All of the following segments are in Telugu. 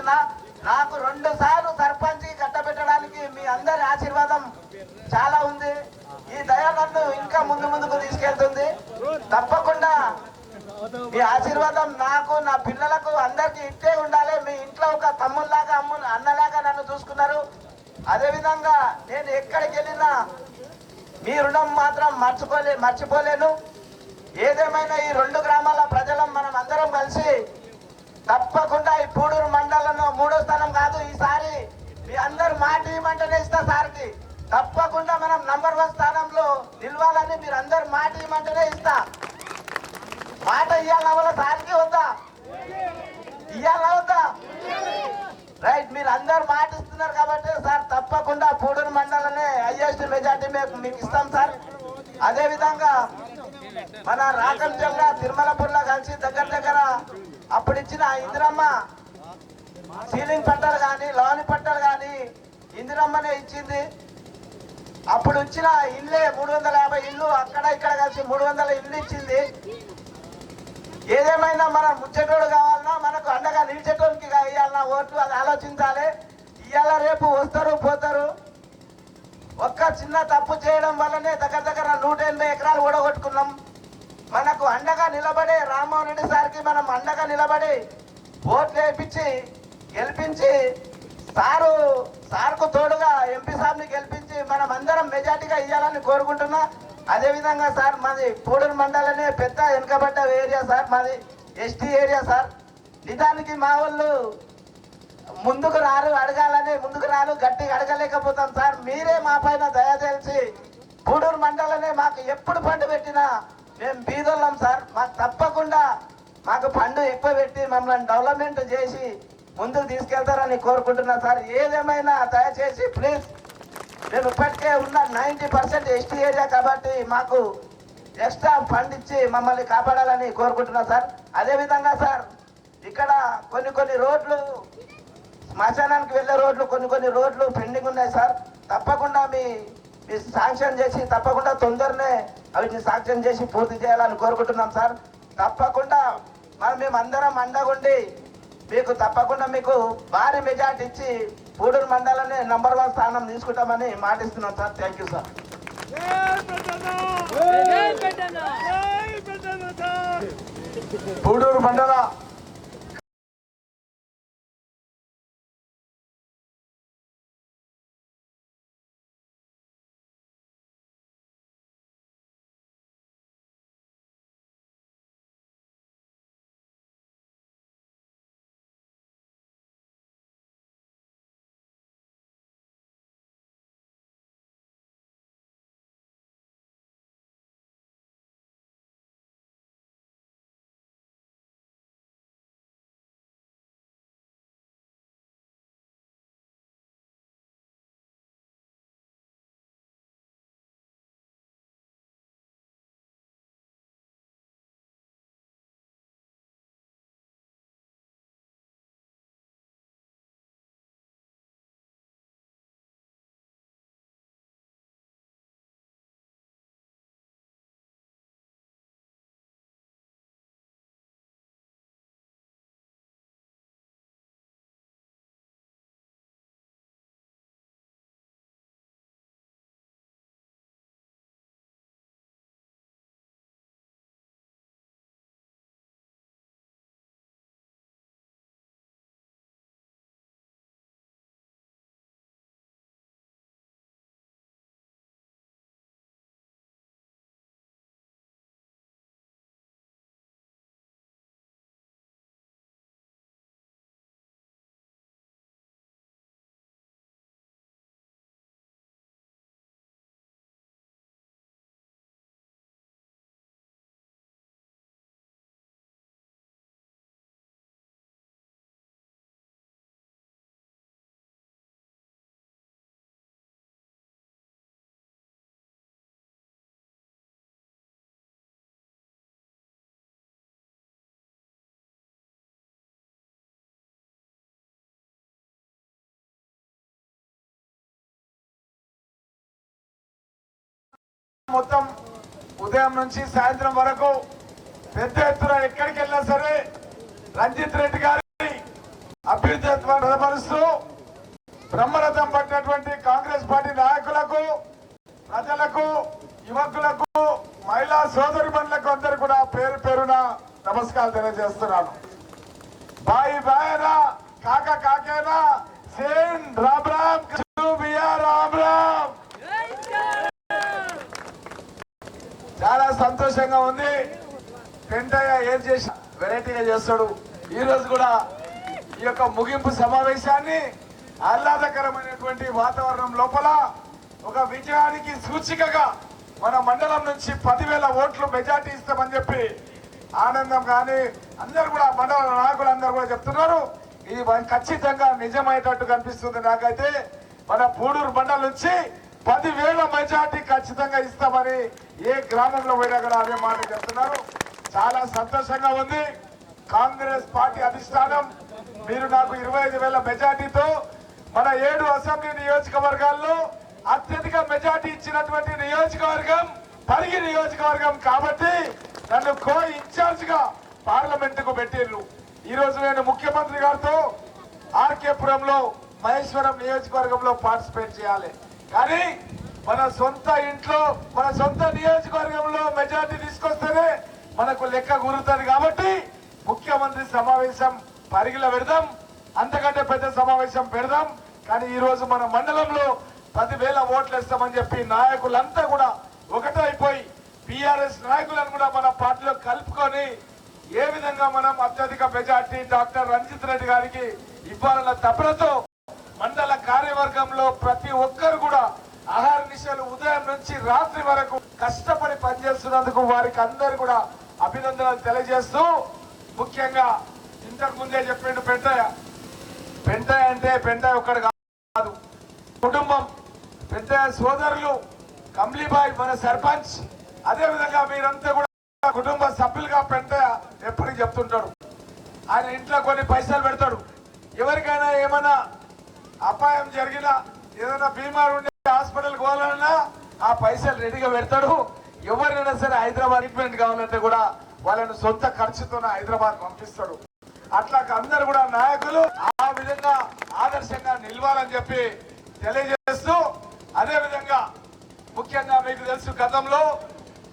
చెప్తున్నా, నాకు 2 సార్లు సర్పంచ్ కట్టబెట్టడానికి మీ అందరి ఆశీర్వాదం చాలా ఉంది. ఈ దయ నన్ను ఇంకా ముందుకు తీసుకెళ్తుంది. తప్పకుండా మీ ఆశీర్వాదం నాకు, నా పిల్లలకు, అందరికి ఇట్టే ఉండాలి. మీ ఇంట్లో ఒక తమ్ముళ్ళలాగా అన్నలాగా నన్ను చూసుకున్నారు. అదేవిధంగా నేను ఎక్కడికి వెళ్ళినా మీ రుణం మాత్రం మర్చిపోలేను. ఏదేమైనా ఈ 2 గ్రామాల ప్రజలం మనం అందరం కలిసి తప్పకుండా ఈ పూడూరు మండలంలో 3వ స్థానం కాదు, ఈసారి మీ అందరు మాట ఇవ్వమంటేనే ఇస్తా సార్కి. తప్పకుండా మనం నంబర్ 1 స్థానంలో నిలవాలని మీరు అందరు మాట ఇవ్వమంటేనే ఇస్తా. మాట ఇవ్వాలన్నా సార్కి వద్దా? ఇవ్వాలా వద్దా? రైట్, మీరు అందరు మాట ఇస్తున్నారు కాబట్టి సార్ తప్పకుండా పూడూరు మండలనే హైయెస్ట్ మెజార్టీ మీకు ఇస్తాం సార్. అదేవిధంగా మన రాకం జిల్లా తిరుమలపూర్లో కలిసి దగ్గర అప్పుడు ఇచ్చిన ఇందిరమ్మ సీలింగ్ పట్టాలు కానీ లోని పట్టాలు కానీ ఇందిరమ్మనే ఇచ్చింది. అప్పుడు ఇచ్చిన ఇల్లే 350 ఇల్లు, అక్కడ ఇక్కడ కలిసి 300 ఇల్లు ఇచ్చింది. ఏదేమైనా మనం ముచ్చటోడు కావాలన్నా, మనకు అండగా నిలిచేటోనికి ఇవ్వాలన్నా ఓట్లు, అది ఆలోచించాలి. ఇవాళ రేపు వస్తారు పోతారు. ఒక్క చిన్న తప్పు చేయడం వల్లనే దగ్గర 180 ఎకరాలు ఓడగొట్టుకున్నాం. మనకు అండగా నిలబడే రామ్మోహన్ రెడ్డి సార్కి మనం అండగా నిలబడి ఓట్లు వేయించి గెలిపించి సార్కు తోడుగా ఎంపీ సార్ని గెలిపించి మనం అందరం మెజార్టీగా ఇవ్వాలని కోరుకుంటున్నా. అదేవిధంగా సార్ మాది పూడూరు మండలనే పెద్ద వెనుకబడ్డ ఏరియా సార్, మాది ఎస్టీ ఏరియా సార్. నిజానికి మా వాళ్ళు ముందుకు రారు గట్టిగా అడగలేకపోతాం సార్. మీరే మా పైన దయ తెలిసి పూడూరు మండలనే మాకు ఎప్పుడు ఫండ్ పెట్టినా మేము బీదోళ్ళం సార్. మాకు తప్పకుండా మాకు ఫండ్ ఎక్కువ పెట్టి మమ్మల్ని డెవలప్మెంట్ చేసి ముందుకు తీసుకెళ్తారని కోరుకుంటున్నా సార్. ఏదేమైనా దయచేసి ప్లీజ్, మేము ఇప్పటికే ఉన్న 90% ఎస్టీ ఏరియా కాబట్టి మాకు ఎక్స్ట్రా ఫండ్ ఇచ్చి మమ్మల్ని కాపాడాలని కోరుకుంటున్నా సార్. అదేవిధంగా సార్ ఇక్కడ కొన్ని రోడ్లు, శ్మశానానికి వెళ్ళే రోడ్లు కొన్ని రోడ్లు పెండింగ్ ఉన్నాయి సార్. తప్పకుండా మీ శాంక్షన్ చేసి తప్పకుండా తొందరనే అవిటిని శాంక్షన్ చేసి పూర్తి చేయాలని కోరుకుంటున్నాం సార్. తప్పకుండా మేము అందరం అండగుండి తప్పకుండా మీకు భారీ మెజార్టీ ఇచ్చి పూడూరు మండలాన్ని నంబర్ 1 స్థానం తీసుకుంటామని మాటిస్తున్నాం sir. Thank you sir. Puduru మండల మొత్తం ఉదయం నుంచి సాయంత్రం వరకు పెద్ద ఎత్తున ఎక్కడికి వెళ్ళినా సరే రంజిత్ రెడ్డి గారు అభ్యుదయత్వాన్ని బలపరుస్తూ బ్రహ్మరథం పట్టినటువంటి కాంగ్రెస్ పార్టీ నాయకులకు, ప్రజలకు, యువకులకు, మహిళా సోదరిమణులకు అందరూ కూడా పేరు పేరున నమస్కారాలు తెలియజేస్తున్నాను. బాయి బాయనా కాక కాకేనా సేన్ రామ్ రామ్ బిఆర్ రామ్ రామ్. చాలా సంతోషంగా ఉంది. పెంటయ్య ఏం చేసి వెరైటీగా చేస్తాడు. ఈ రోజు కూడా ఈ యొక్క ముగింపు సమావేశాన్ని ఆహ్లాదకరమైనటువంటి వాతావరణం లోపల ఒక విజయానికి సూచికగా మన మండలం నుంచి 10,000 ఓట్లు మెజార్టీ ఇస్తామని చెప్పి ఆనందం కానీ అందరు కూడా మండల నాయకులు అందరూ కూడా చెప్తున్నారు. ఇది ఖచ్చితంగా నిజమయ్యేటట్టు కనిపిస్తుంది. నాకైతే మన పూడూరు మండలం నుంచి 10,000 మెజార్టీ ఖచ్చితంగా ఇస్తామని ఏ గ్రామంలో పోయినా కూడా అదే మాట చెప్తున్నారు. చాలా సంతోషంగా ఉంది. కాంగ్రెస్ పార్టీ అధిష్టానం మీరు నాకు 25,000 మెజార్టీతో మన 7 అసెంబ్లీ నియోజకవర్గాల్లో అత్యధిక మెజార్టీ ఇచ్చినటువంటి నియోజకవర్గం పరిగి నియోజకవర్గం కాబట్టి నన్ను కో ఇన్ఛార్జ్ గా పార్లమెంట్ కు పెట్టిర్రు. ఈ రోజు నేను ముఖ్యమంత్రి గారితో ఆర్కేపురంలో మహేశ్వరం నియోజకవర్గంలో పార్టిసిపేట్ చేయాలి. కానీ మన సొంత ఇంట్లో మన సొంత నియోజకవర్గంలో మెజార్టీ తీసుకొస్తేనే మనకు లెక్క గురుతుంది. కాబట్టి ముఖ్యమంత్రి సమావేశం పరిగిలో పెడదాం, అంతకంటే పెద్ద సమావేశం పెడదాం. కానీ ఈ రోజు మన మండలంలో 10,000 ఓట్లు ఇస్తామని చెప్పి నాయకులంతా కూడా ఒకటైపోయి టిఆర్ఎస్ నాయకులను కూడా మన పార్టీలో కలుపుకొని ఏ విధంగా మనం అత్యధిక మెజార్టీ డాక్టర్ రంజిత్ రెడ్డి గారికి ఇవ్వాలన్న తపనతో మండల కార్యవర్గంలో ప్రతి ఒక్కరు కూడా ఆహార నిశలు ఉదయం నుంచి రాత్రి వరకు కష్టపడి పనిచేస్తున్నందుకు వారికి అందరు కూడా అభినందనలు తెలియజేస్తూ, ముఖ్యంగా ఇంతకు ముందే చెప్పిండు పెంటయ్య అంటే పెంటయ్య ఒక్కడు కాదు, కుటుంబం, పెంటయ్య సోదరులు, కమ్లీబాయ్ మన సర్పంచ్, అదే విధంగా మీరంతా కూడా కుటుంబ సభ్యులుగా పెంటయ్య ఎప్పటికీ చెప్తుంటాడు. ఆయన ఇంట్లో కొన్ని పైసలు పెడతాడు. ఎవరికైనా ఏమైనా అపాయం జరిగినా ఏదైనా బీమారు ఉండే హాస్పిటల్కి పోవాలన్నా ఆ పైసలు రెడీగా పెడతాడు. ఎవరైనా సరే హైదరాబాద్ ట్రీట్మెంట్ కావాలంటే కూడా వాళ్ళని సొంత ఖర్చుతోనే హైదరాబాద్ పంపిస్తాడు. అట్లా అందరు కూడా నాయకులు ఆ విధంగా ఆదర్శంగా నిలవాలని చెప్పి తెలియజేస్తూ, అదే విధంగా ముఖ్యంగా మీకు తెలుసు గతంలో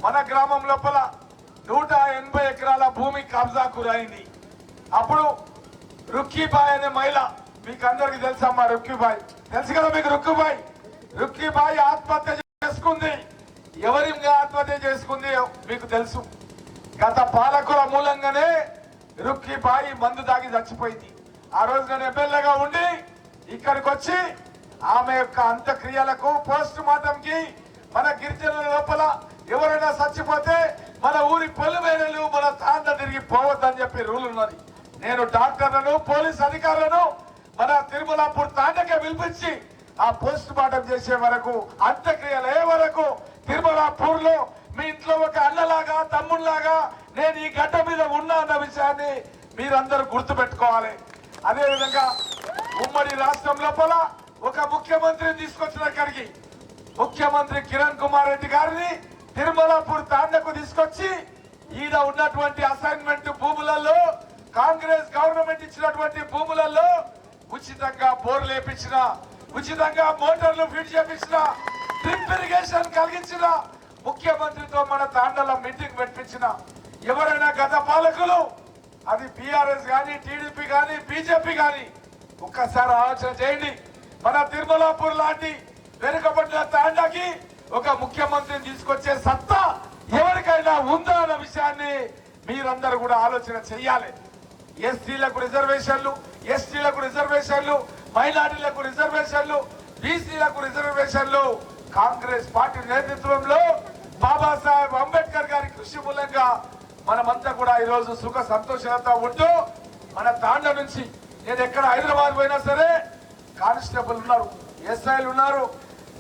మన గ్రామం లోపల 180 ఎకరాల భూమి కబ్జాకు గురైంది. అప్పుడు రుక్కీబాయ్ అనే మహిళ, మీకు అందరికి తెలుసమ్మా రుక్కీబాయ్, తెలుసు కదా మీకు రుక్కీబాయ్ ఆత్మహత్య చేసుకుంది. ఎవరిగా ఆత్మహత్య చేసుకుంది మీకు తెలుసు. గత పాలకుల మూలంగానే రుక్కీబాయి మందు తాగి చచ్చిపోయింది. ఆ రోజు నేను ఎమ్మెల్యేగా ఉండి ఇక్కడికి వచ్చి ఆమె యొక్క అంత్యక్రియలకు పోస్ట్ మార్టం కి మన గిరిజనుల లోపల ఎవరైనా చచ్చిపోతే మన ఊరి పొలిమేరలు మన తాండ తిరిగి పోవద్దని చెప్పి రూల్ ఉన్నది. నేను డాక్టర్లను పోలీస్ అధికారులను మన తిరుమలాపూర్ తాండకే పిలిపించి ఆ పోస్ట్ మార్టం చేసే వరకు అంత్యక్రియలు అయ్యే వరకు తిరుమలాపూర్ లో మీ ఇంట్లో ఒక అన్నలాగా తమ్ముళ్లాగా నేను ఈ గడ్డ మీద ఉన్నా అన్న విషయాన్ని మీరందరూ గుర్తు పెట్టుకోవాలి. అదే విధంగా ఉమ్మడి రాష్ట్రం లోపల ఒక ముఖ్యమంత్రిని తీసుకొచ్చిన ఇక్కడికి ముఖ్యమంత్రి కిరణ్ కుమార్ రెడ్డి గారిని తిరుమలాపూర్ తాండకు తీసుకొచ్చి ఈడ ఉన్నటువంటి అసైన్మెంట్ భూములలో కాంగ్రెస్ గవర్నమెంట్ ఇచ్చినటువంటి భూములలో ఉచితంగా బోర్లు వేపించిన, ఉచితంగా మోటార్లు ఫిట్ చేపించిన, డ్రిప్ ఇరిగేషన్ కలిగించిన ముఖ్యమంత్రితో మన తాండలో మీటింగ్ పెట్టించిన ఎవరైనా గత పాలకులు అది బీఆర్ఎస్ గాని టీడీపీ గాని బీజేపీ గాని ఒక్కసారి ఆలోచన చేయండి. మన తిరుమలాపూర్ లాంటి వెనుకబడిన తాండాకి ఒక ముఖ్యమంత్రిని తీసుకొచ్చే సత్తా ఎవరికైనా ఉందా అన్న విషయాన్ని మీరందరూ కూడా ఆలోచన చెయ్యాలి. ఎస్టీలకు రిజర్వేషన్లు, ఎస్టీలకు రిజర్వేషన్లు, మైనారిటీలకు రిజర్వేషన్లు, బీసీలకు రిజర్వేషన్లు కాంగ్రెస్ పార్టీ నేతృత్వంలో బాబాసాహెబ్ అంబేద్కర్ గారి కృషి మూలంగా మనమంతా కూడా ఈరోజు సుఖ సంతోషంతో ఉంటూ మన తాండ నుంచి నేను ఎక్కడ హైదరాబాద్ పోయినా సరే కానిస్టేబుల్ ఉన్నారు, ఎస్ఐలు ఉన్నారు,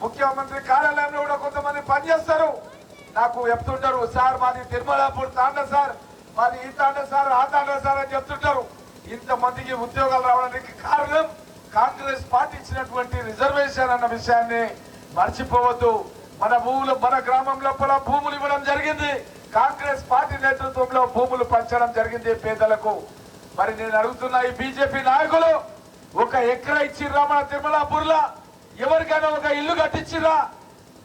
ముఖ్యమంత్రి కార్యాలయంలో కూడా కొంతమంది పనిచేస్తారు. నాకు చెప్తుంటారు, సార్ మాది తిరుమలాపూర్ తాండ సార్, మాది ఈ తాండ సార్, ఆ తాండ సార్ అని చెప్తుంటారు. ఇంతమందికి ఉద్యోగాలు రావడానికి కారణం కాంగ్రెస్ పార్టీ ఇచ్చినటువంటి రిజర్వేషన్ అన్న విషయాన్ని మర్చిపోవద్దు. మన భూములు మన గ్రామం లోపల భూములు ఇవ్వడం జరిగింది. కాంగ్రెస్ పార్టీ నేతృత్వంలో భూములు పంచడం జరిగింది పేదలకు. మరి నేను అడుగుతున్నా ఈ బీజేపీ నాయకులు, ఒక ఎకరా ఇచ్చిర్రా మన తిరుమలాపూర్లో? ఎవరికైనా ఒక ఇల్లు కట్టించిర్రా?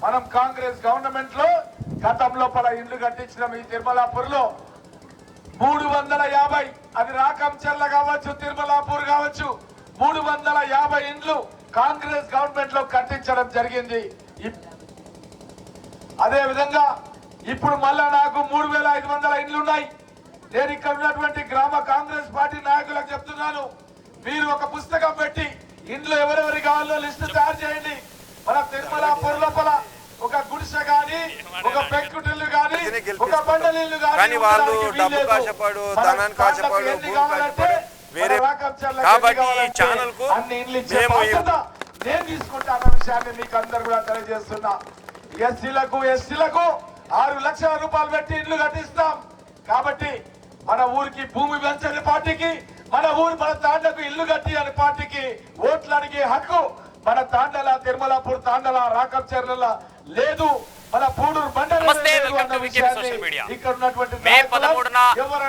మనం కాంగ్రెస్ గవర్నమెంట్ లో గతంలో పల ఇల్లు కట్టించినాం ఈ తిరుమలాపూర్లో 350. అది రాకంచెర్ల కావచ్చు, తిరుమలాపూర్ కావచ్చు, 350 ఇండ్లు కాంగ్రెస్ గవర్నమెంట్ లో కట్టించడం జరిగింది. అదే విధంగా ఇప్పుడు మళ్ళా నాకు 3500 ఇండ్లు ఉన్నాయి. నేను ఇక్కడ ఉన్నటువంటి గ్రామ కాంగ్రెస్ పార్టీ నాయకులకు చెప్తున్నాను, మీరు ఒక పుస్తకం పెట్టి ఇండ్లు ఎవరెవరి కావాలో లిస్టు తయారు చేయండి. మన తిరుమలాపూర్ లోపల ఒక గుడిసె గాని, ఒక పెంకుటిల్లు గాని, ఒక బండలిల్లు గాని వాళ్ళు డబ్బు కాశపడు, ధనాన్ని కాశపడు, భూమి కాశపడు వేరే. కాబట్టి ఈ ఛానల్ కు నేను తీసుకుంటాను విషయాన్ని మీకు అందరు కూడా తెలియజేస్తున్నా. ఎస్సీలకు ఎస్టీలకు 6 లక్షల రూపాయలు పెట్టి ఇల్లు కట్టిస్తాం. కాబట్టి మన ఊరికి భూమి పెంచని పార్టీకి, మన తాండకు ఇల్లు కట్టి అనే పార్టీకి ఓట్లు అడిగే హక్కు మన తాండల, తిరుమలాపూర్ తాండల, రాకంచెర్ల లేదు. మన పూడూరు బండలు ఇక్కడ ఉన్నటువంటి మే 13న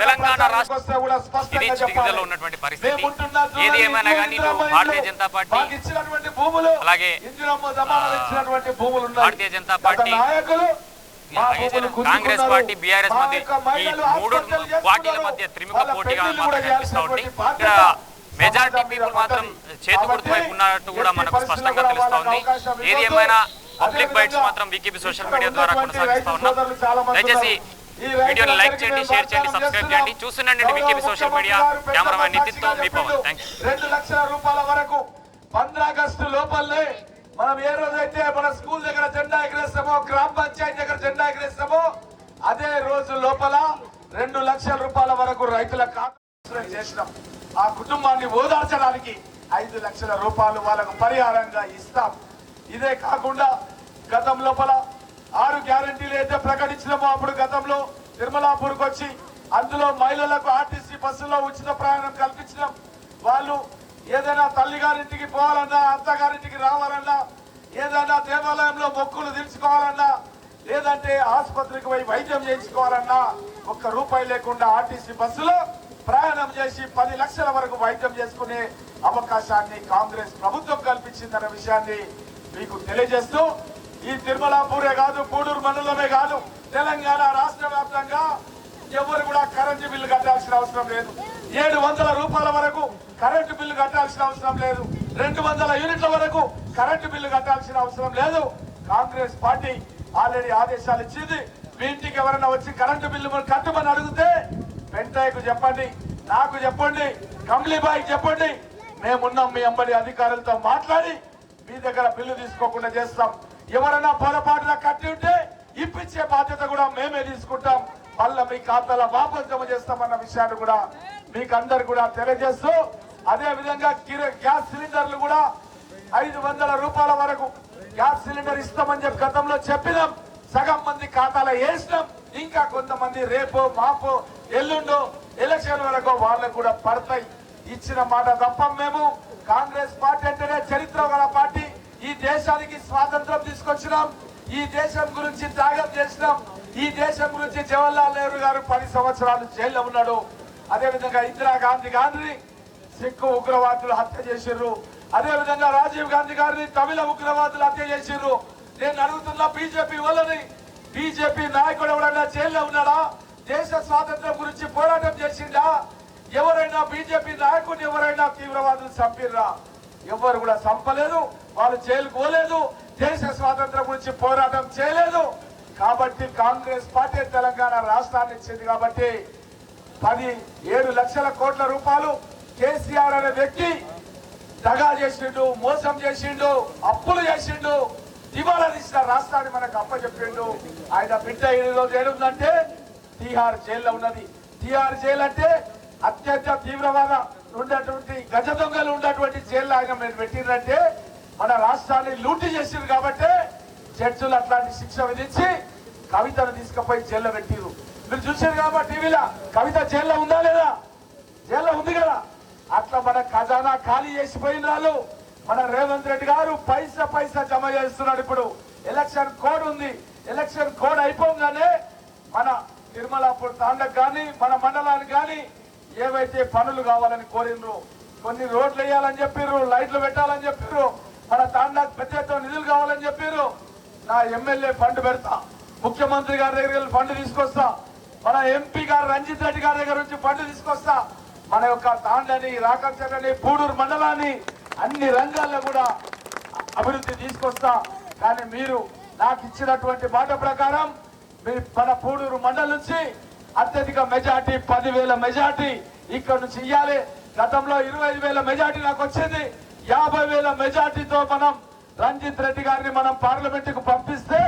తెలంగాణ రాష్ట్రంలో ఉన్నటువంటి పరిస్థితి ఏది ఏమైనా కానీ భారతీయ జనతా పార్టీ ఇచ్చినటువంటి భూములు, అలాగే ఇచ్చినటువంటి భూములు Bharatiya Janata party, Congress party, BRS మధ్య ఈ 3 పార్టీల మధ్య త్రిముఖ పోటీగా మాత్రం కనిపిస్తా ఉంది. ఇక్కడ మెజారిటీ పీపుల్ మాత్రం చేతి గుర్తు వైపు ఉన్నట్టు కూడా మనకు స్పష్టంగా తెలుస్తా ఉంది. ఏది ఏమైనా పబ్లిక్ బైట్స్ మాత్రం వికీపీ సోషల్ మీడియా ద్వారా కొనసాగిస్తా ఉన్నాం. దయచేసి వీడియోని లైక్ చేయండి, షేర్ చేయండి, సబ్స్క్రైబ్ చేయండి. చూస్తుండండి వికీపీ సోషల్ మీడియా. కెమెరామెన్ నితిన్తో మీ పవన్. Thank you. 2 లక్షల రూపాయల వరకు 15 ఆగస్టు లోపలనే మనం ఏ రోజైతే మన స్కూల్ దగ్గర జెండా ఎగరేస్తామో, గ్రామ పంచాయతీ దగ్గర జెండా ఎగరేస్తామో, అదే రోజు లోపల 2 లక్షల రూపాయల వరకు రైతుల ఖాతా చేసినాం. ఆ కుటుంబాన్ని ఓదార్చడానికి 5 లక్షల రూపాయలు వాళ్ళకు పరిహారంగా ఇస్తాం. ఇదే కాకుండా గతం లోపల 6 గ్యారంటీలు అయితే ప్రకటించినామో అప్పుడు గతంలో తిరుమలాపూర్కి వచ్చి అందులో మహిళలకు ఆర్టీసీ బస్సులో ఉచిత ప్రయాణం కల్పించినాం. వాళ్ళు ఏదైనా తల్లిగారింటికి పోవాలన్నా, అత్తగారింటికి రావాలన్నా, ఏదైనా దేవాలయంలో మొక్కులు తీర్చుకోవాలన్నా, లేదంటే ఆసుపత్రికి పోయి వైద్యం చేయించుకోవాలన్నా 1 రూపాయి లేకుండా ఆర్టీసీ బస్సులో ప్రయాణం చేసి 10 లక్షల వరకు వైద్యం చేసుకునే అవకాశాన్ని కాంగ్రెస్ ప్రభుత్వం కల్పించిందన్న విషయాన్ని మీకు తెలియజేస్తూ, ఈ తిరుమలాపూరే కాదు, పూడూరు మండలమే కాదు, తెలంగాణ రాష్ట్ర వ్యాప్తంగా ఎవరు కూడా కరెంటు బిల్లు కట్టాల్సిన అవసరం లేదు. 700 రూపాయల వరకు కరెంటు బిల్లు కట్టాల్సిన అవసరం లేదు. 200 యూనిట్ల వరకు కరెంటు బిల్లు కట్టాల్సిన అవసరం లేదు. కాంగ్రెస్ పార్టీ ఆల్రెడీ ఆదేశాలు ఇచ్చింది. మీ ఇంటికి ఎవరైనా వచ్చి కరెంటు బిల్లు కట్టమని అడిగితే వెంటయ్యకు చెప్పండి, నాకు చెప్పండి, కమ్లీబాయికి చెప్పండి, మేమున్నాం మీ అంబడి అధికారులతో మాట్లాడి మీ దగ్గర బిల్లు తీసుకోకుండా చేస్తాం. ఎవరైనా పొరపాటున కట్టి ఉంటే ఇప్పించే బాధ్యత కూడా మేమే తీసుకుంటాం. మళ్ళీ మీ ఖాతాలో వాపసు జమ చేస్తామన్న విషయాన్ని కూడా మీకు అందరు కూడా తెలియజేస్తూ, అదే విధంగా గ్యాస్ సిలిండర్లు కూడా 500 రూపాయల వరకు గ్యాస్ సిలిండర్ ఇస్తామని చెప్పి గతంలో చెప్పినాం. సగం మంది ఖాతాలో వేసినాం. ఇంకా కొంతమంది రేపు మాపు ఎల్లుండో ఎలక్షన్ వరకు వాళ్ళకు కూడా పడతాయి. ఇచ్చిన మాట తప్ప మేము కాంగ్రెస్ పార్టీ అంటేనే చరిత్ర గల పార్టీ. ఈ దేశానికి స్వాతంత్రం తీసుకొచ్చినాం. ఈ దేశం గురించి త్యాగం చేసినాం. ఈ దేశం గురించి జవహర్లాల్ నెహ్రూ గారు 10 సంవత్సరాలు జైల్లో ఉన్నాడు. అదే విధంగా ఇందిరాగాంధీ గారిని సిక్కు ఉగ్రవాదులు హత్య చేసిర్రు. అదే విధంగా రాజీవ్ గాంధీ గారిని తమిళ ఉగ్రవాదులు హత్య చేసిర్రు. నేను అడుగుతున్నా బీజేపీ వాళ్ళని, బీజేపీ నాయకుడు ఎవరైనా జైల్లో ఉన్నాడా? దేశ స్వాతంత్రం గురించి పోరాటం చేసిండా? ఎవరైనా బీజేపీ నాయకుడిని ఎవరైనా తీవ్రవాదులు చంపిర్రా? ఎవరు కూడా చంపలేదు. వాళ్ళు జైలుకు పోలేదు. దేశ స్వాతంత్రం గురించి పోరాటం చేయలేదు. కాబట్టి కాంగ్రెస్ పార్టీ తెలంగాణ రాష్ట్రాన్ని ఇచ్చింది. కాబట్టి 17 లక్షల కోట్ల రూపాయలు కేసీఆర్ అనే వ్యక్తి దగా చేసిండు, మోసం చేసిండు, అప్పులు చేసిండు, దివాలా తీసిన రాష్ట్రాన్ని మనకు అప్పచెప్పిండు. ఆయన బిడ్డ ఈరోజు ఏడుందంటే తిహార్ జైల్లో ఉన్నది. తిహార్ జైలు అంటే అత్యంత తీవ్రవాద ఉన్నటువంటి గజ దొంగలు ఉన్నటువంటి జైల్లో ఆయన మీరు పెట్టిందంటే మన రాష్ట్రాన్ని లూటీ చేసిండ్రు. కాబట్టి జడ్జిలు అట్లాంటి శిక్ష విధించి కవితను తీసుకుపోయి జైల్లో పెట్టిరు. మీరు చూసారు కాబట్టి టీవీలో కవిత జైల్లో ఉందా లేదా? జైల్లో ఉంది కదా. అట్లా మన ఖజానా ఖాళీ చేసిపోయిన వాళ్ళు మన రేవంత్ రెడ్డి గారు పైసా జమ చేస్తున్నాడు. ఇప్పుడు ఎలక్షన్ కోడ్ ఉంది. ఎలక్షన్ కోడ్ అయిపోగానే మన తిరుమలాపూర్ తాండకు కానీ మన మండలానికి కానీ ఏవైతే పనులు కావాలని కోరినరు, కొన్ని రోడ్లు వేయాలని చెప్పారు, లైట్లు పెట్టాలని చెప్పారు, మన తాండాకు పెద్ద ఎత్తున నిధులు కావాలని చెప్పారు. నా ఎమ్మెల్యే ఫండ్ పెడతా, ముఖ్యమంత్రి గారి దగ్గర ఫండ్ తీసుకొస్తా, మన ఎంపీ గారు రంజిత్ రెడ్డి గారి దగ్గర నుంచి ఫండ్ తీసుకొస్తా. మన యొక్క తాండని, రాకంచని, పూడూరు మండలాన్ని అన్ని రంగాల్లో కూడా అభివృద్ధి తీసుకొస్తా. కానీ మీరు నాకు ఇచ్చినటువంటి మాట ప్రకారం మన పూడూరు మండలం నుంచి అత్యధిక మెజార్టీ 10,000 మెజార్టీ ఇక్కడ నుంచి ఇవ్వాలి. గతంలో 25,000 మెజార్టీ నాకు వచ్చింది. 50,000 మెజార్టీతో మనం రంజిత్ రెడ్డి గారిని మనం పార్లమెంట్ కు పంపిస్తే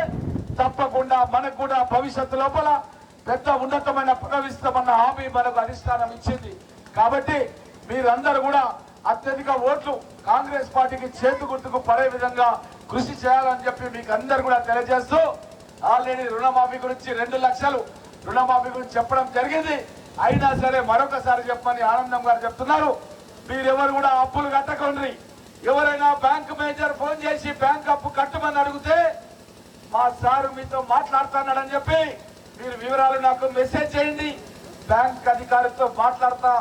తప్పకుండా మనకు కూడా భవిష్యత్తు లోపల పెద్ద ఉన్నతమైన పదవిస్తామన్న హామీ మనకు అధిష్టానం ఇచ్చింది. కాబట్టి మీరందరూ కూడా అత్యధిక ఓట్లు కాంగ్రెస్ పార్టీకి చేతు గుర్తుకు పడే విధంగా కృషి చేయాలని చెప్పి మీకు అందరు కూడా తెలియజేస్తూ, ఆల్రెడీ రుణమాఫీ గురించి 2 లక్షలు రుణమాఫీ గురించి చెప్పడం జరిగింది. అయినా సరే మరొకసారి చెప్పమని ఆనందం గారు చెప్తున్నారు. మీరెవరు కూడా అప్పులు కట్టకండి. ఎవరైనా బ్యాంక్ మేనేజర్ ఫోన్ చేసి బ్యాంక్ అప్పు కట్టమని అడిగితే మా సారు మీతో మాట్లాడుతున్నాడని చెప్పి మీరు వివరాలు నాకు మెసేజ్ చేయండి. బ్యాంక్ అధికారితో మాట్లాడతా.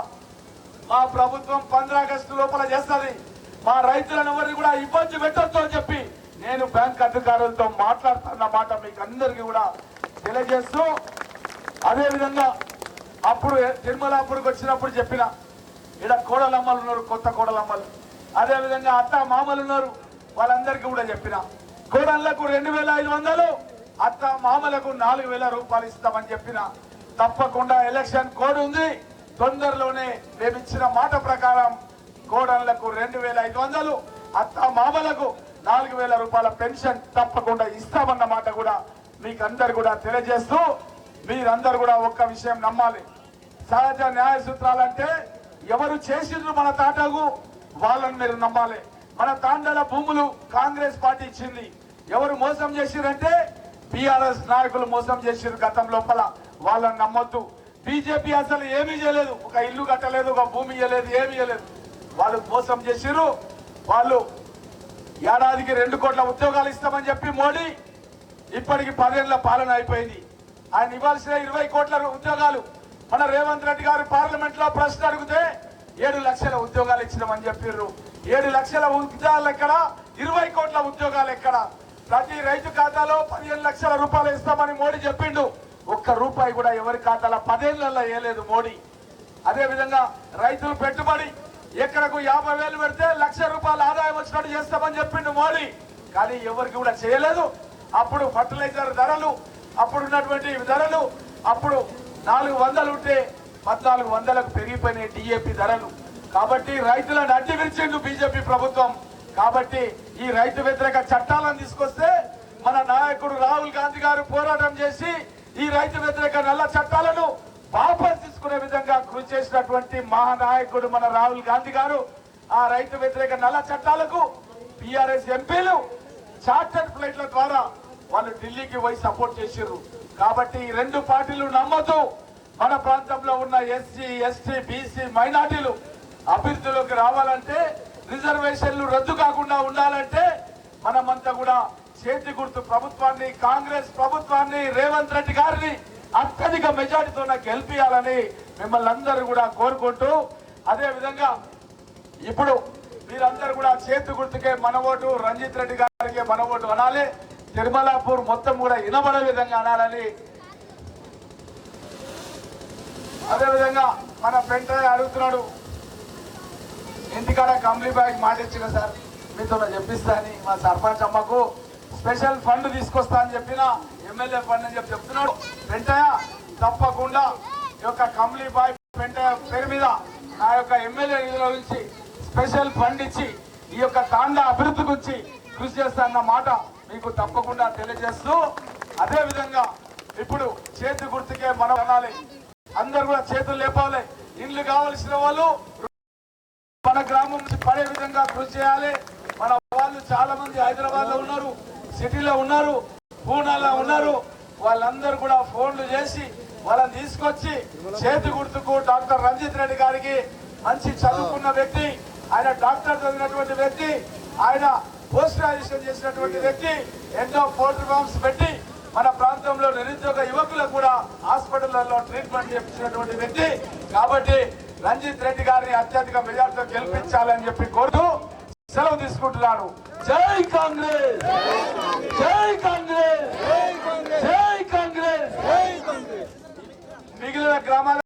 మా ప్రభుత్వం 15 ఆగస్టు లోపల చేస్తుంది. మా రైతులను ఎవరిని కూడా ఇబ్బంది పెట్టొద్దు అని చెప్పి నేను బ్యాంక్ అధికారులతో మాట్లాడుతున్న మాట మీకు అందరికీ కూడా తెలియజేస్తూ, అదేవిధంగా అప్పుడు తిరుమలాపూర్కి వచ్చినప్పుడు చెప్పిన ఇక్కడ కోడలమ్మలు ఉన్నారు, కొత్త కోడలమ్మలు, అదేవిధంగా అత్త మామలు ఉన్నారు, వాళ్ళందరికీ కూడా చెప్పిన కోడళ్లకు 2,500, అత్త మామలకు 4,000 రూపాయలు ఇస్తామని చెప్పిన. తప్పకుండా ఎలక్షన్ కోడ్ ఉంది. తొందరలోనే మేము ఇచ్చిన మాట ప్రకారం కోడళ్లకు 2,500, అత్త మామలకు 4,000 రూపాయల పెన్షన్ తప్పకుండా ఇస్తామన్న మాట కూడా మీకు అందరు కూడా తెలియజేస్తూ, మీరందరూ కూడా ఒక్క విషయం నమ్మాలి. సహజ న్యాయ సూత్రాలంటే ఎవరు చేసిండ్రు మన తాటాకు వాళ్ళని మీరు నమ్మాలి. మన తాండాల భూములు కాంగ్రెస్ పార్టీ ఇచ్చింది. ఎవరు మోసం చేసిరంటే బీఆర్ఎస్ నాయకులు మోసం చేసిరు గతం లోపల, వాళ్ళని నమ్మొద్దు. బీజేపీ అసలు ఏమీ చేయలేదు, ఒక ఇల్లు కట్టలేదు, ఒక భూమి ఇవ్వలేదు, ఏమీ ఇవ్వలేదు. వాళ్ళు మోసం చేసిరు. వాళ్ళు ఏడాదికి 2 కోట్ల ఉద్యోగాలు ఇస్తామని చెప్పి మోడీ ఇప్పటికి 10 ఏళ్ల పాలన అయిపోయింది. ఆయన ఇవ్వాల్సిన 20 కోట్ల ఉద్యోగాలు మన రేవంత్ రెడ్డి గారు పార్లమెంట్ లో ప్రశ్న అడిగితే 7 లక్షల ఉద్యోగాలు ఇచ్చినామని చెప్పారు. 7 లక్షల ఉద్యోగాలు ఎక్కడ, 20 కోట్ల ఉద్యోగాలు ఎక్కడ? ప్రతి రైతు ఖాతాలో 15 లక్షల రూపాయలు ఇస్తామని మోడీ చెప్పిండు. ఒక్క రూపాయి కూడా ఎవరి ఖాతాలో 10 ఏళ్లలో వేయలేదు మోడీ. అదే విధంగా రైతులు పెట్టుబడి ఎకరకు 50,000 పెడితే 1,00,000 రూపాయల ఆదాయం వచ్చినట్టు చేస్తామని చెప్పిండు మోడీ. కానీ ఎవరికి కూడా చేయలేదు. అప్పుడు ఫర్టిలైజర్ ధరలు, అప్పుడు ఉన్నటువంటి ధరలు అప్పుడు 400 ఉంటే 1,400కు పెరిగిపోయినాయి డిఏపి ధరలు. కాబట్టి రైతులను అడ్డు విరిచిండు బీజేపీ ప్రభుత్వం. కాబట్టి ఈ రైతు వ్యతిరేక చట్టాలను తీసుకొస్తే మన నాయకుడు రాహుల్ గాంధీ గారు పోరాటం చేసి ఈ రైతు వ్యతిరేక నల్ల చట్టాలను వాపస్ తీసుకునే విధంగా కృషి చేసినటువంటి మహానాయకుడు మన రాహుల్ గాంధీ గారు. ఆ రైతు వ్యతిరేక నల్ల చట్టాలకు బీఆర్ఎస్ ఎంపీలు చార్టర్డ్ ఫ్లైట్ల ద్వారా వాళ్ళు ఢిల్లీకి పోయి సపోర్ట్ చేసిర్రు. కాబట్టి ఈ 2 పార్టీలు నమ్మొద్దు. మన ప్రాంతంలో ఉన్న ఎస్సీ, ఎస్టీ, బీసీ, మైనార్టీలు అభివృద్ధిలోకి రావాలంటే, రిజర్వేషన్లు రద్దు కాకుండా ఉండాలంటే మనమంతా కూడా చేతి గుర్తు ప్రభుత్వాన్ని, కాంగ్రెస్ ప్రభుత్వాన్ని, రేవంత్ రెడ్డి గారిని అత్యధిక మెజార్టీతో గెలిపియాలని మిమ్మల్ని అందరూ కూడా కోరుకుంటూ, అదే విధంగా ఇప్పుడు మీరందరూ కూడా చేతి గుర్తుకే మన ఓటు, రంజిత్ రెడ్డి గారికి మన ఓటు అనాలి. తిరుమలాపూర్ మొత్తం కూడా వినబడే విధంగా అనాలని. అదే విధంగా మన పెంటయ్య అడుగుతున్నాడు, ఇంటికాడ కంప్లీ బ్యాగ్ మాట ఇచ్చిన సార్ మీతో చెప్పిస్తా అని. మా సర్పంచ్ అమ్మకు స్పెషల్ ఫండ్ తీసుకొస్తా అని చెప్పిన, ఎమ్మెల్యే ఫండ్ అని చెప్తున్నాడు. పెంటయ్య తప్పకుండా ఈ యొక్క కంప్లీ బాయ్ పెంటయ్య పేరు మీద నా యొక్క ఎమ్మెల్యే నిధుల నుంచి స్పెషల్ ఫండ్ ఇచ్చి ఈ యొక్క తాండా అభివృద్ధి గురించి కృషి చేస్తానన్న మాట మీకు తప్పకుండా తెలియజేస్తూ, అదే విధంగా ఇప్పుడు చేతి గుర్తుకే మనం అనాలి. అందరు కూడా చేతులు లేపాలి. ఇండ్లు కావలసిన వాళ్ళు మన గ్రామం నుంచి పడే విధంగా కృషి చేయాలి. మన వాళ్ళు చాలా మంది హైదరాబాద్ లో ఉన్నారు, సిటీలో ఉన్నారు, పూనాలో ఉన్నారు. వాళ్ళందరూ కూడా ఫోన్లు చేసి వాళ్ళని తీసుకొచ్చి చేతి గుర్తుకు డాక్టర్ రంజిత్ రెడ్డి గారికి, మంచి చదువుకున్న వ్యక్తి, ఆయన డాక్టర్ చదివినటువంటి వ్యక్తి, ఆయన పోస్ట్ గ్రాడ్యుయేషన్ చేసినటువంటి వ్యక్తి, ఎన్నో ప్రోగ్రామ్స్ పెట్టి మన ప్రాంతంలో నిరుద్యోగ యువకులకు కూడా హాస్పిటళ్లలో ట్రీట్మెంట్ చేయించినటువంటి వ్యక్తి. కాబట్టి రంజిత్ రెడ్డి గారిని అత్యధిక మెజార్టీతో గెలిపించాలని చెప్పి కోరుతూ సెలవు తీసుకుంటున్నాను. జై కాంగ్రెస్, జై కాంగ్రెస్, జై కాంగ్రెస్. మిగిలిన గ్రామాల